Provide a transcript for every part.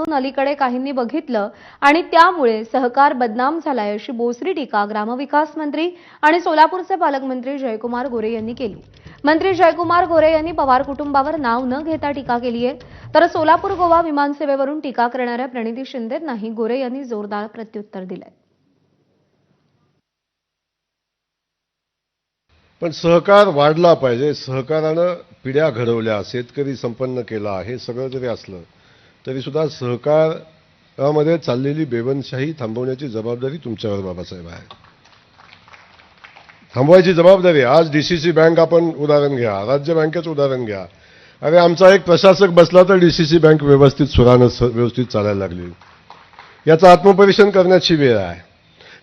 करून अलीकडे काहींनी बघितलं आणि त्यामुळे सहकार बदनाम झालाय अशी बोचरी टीका ग्रामविकास मंत्री आणि सोलापूरचे पालकमंत्री जयकुमार गोरे यांनी केली। मंत्री जयकुमार गोरे यांनी पवार कुटुंबावर नाव न घेता टीका केली आहे, तर सोलापूर गोवा विमानसेवेवरून टीका करणाऱ्या प्रणिती शिंदेंनाही गोरे यांनी जोरदार प्रत्युत्तर दिलंय। पण सहकार वाढला पाहिजे, सहकारानं पिढ्या घडवल्या, शेतकरी संपन्न केला, हे सगळं जरी असलं तरी सुद्धा सहकारामध्ये चाललेली बेबंदशाही थांबवण्याची जबाबदारी तुमच्यावर बाबासाहेब आहे। थांबवायची जबाबदारी। आज डीसीसी बँक आपण उदाहरण घ्या, राज्य बँकेचं उदाहरण घ्या। अरे आमचा एक प्रशासक बसला तर डीसीसी बँक व्यवस्थित चालायला लागली। याचं आत्मपरीक्षण करण्याची वेळ आहे।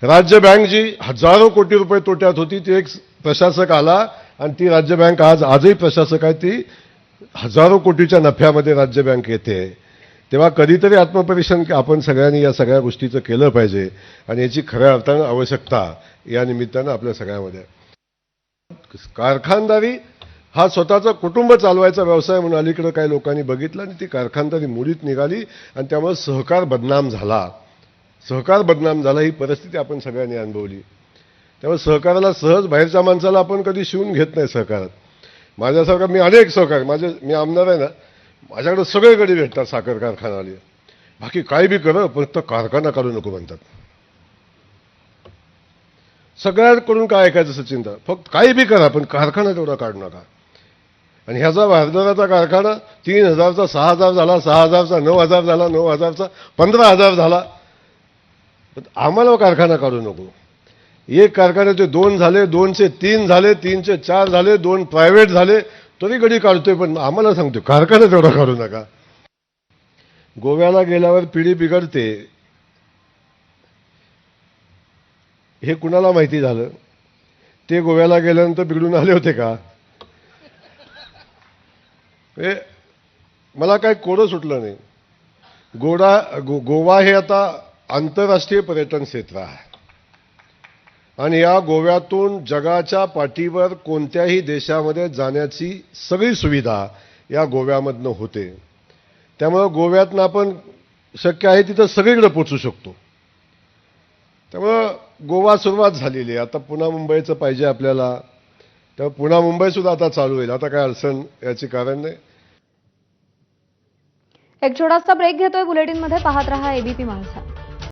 राज्य बँक जी हजारो कोटी रुपये तोट्यात होती, ती एक प्रशासक आला आणि ती राज्य बँक आजही प्रशासक आहे, ती हजारो कोटीच्या नफ्यामध्ये राज्य बँक येते। तेव्हा कधीतरी आत्मपरीक्षण आपण सगळ्यांनी या सगळ्या गोष्टीचं केलं पाहिजे आणि याची खऱ्या अर्थानं आवश्यकता या निमित्तानं आपल्या सगळ्यामध्ये। कारखानदारी हा स्वतःचा कुटुंब चालवायचा व्यवसाय म्हणून अलीकडे काही लोकांनी बघितलं आणि ती कारखानदारी मुळीत निघाली आणि त्यामुळे सहकार बदनाम झाला। सहकार बदनाम झाला ही परिस्थिती आपण सगळ्यांनी अनुभवली। त्यामुळे सहकाराला सहज बाहेरच्या माणसाला आपण कधी शिवून घेत नाही सहकारात। माझ्यासारखा मी अनेक सहकार मी आमदार आहे ना, माझ्याकडे सगळीकडे भेटतात साखर कारखानावाले। बाकी काही बी कर, फक्त कारखाना काढू नको म्हणतात। सगळ्यांकडून काय ऐकायचं सचिनदा, फक्त काही बी करा पण कारखाना तेवढा काढू नका। आणि ह्याचा हरभऱ्याचा कारखाना 3000चा 6000 झाला, 6000चा 9000 झाला, 9000चा 15000 झाला। पण आम्हाला कारखाना काढू नको। एक कारखान्याचे 2 झाले, 2चे 3 झाले, 3चे 4 झाले, 2 प्रायव्हेट झाले, तरी गडी काढतोय, पण आम्हाला सांगतोय कारखाना तेवढा काढू नका। गोव्याला गेल्यावर पिढी बिघडते हे कुणाला माहिती झालं? ते गोव्याला गेल्यानंतर बिघडून आले होते का? मला काय कोडं सुटलं नाही। गोवा हे आता आंतरराष्ट्रीय पर्यटन क्षेत्र आहे आणि या गोव्यातून जगाच्या पाठीवर कोणत्याही देशामध्ये जाण्याची सगळी सुविधा या गोव्यामधनं होते। त्यामुळे गोव्यातनं आपण शक्य आहे तिथं सगळीकडे पोहोचू शकतो। त्यामुळे गोवा सुरुवात झालेली आहे, आता पुन्हा मुंबईचं पाहिजे आपल्याला। त्यामुळे पुन्हा मुंबई सुद्धा आता चालू होईल, आता काय अडचण याची कारण नाही। एक छोटासा ब्रेक घेतोय, बुलेटिनमध्ये पाहत रहा एबीपी माझा।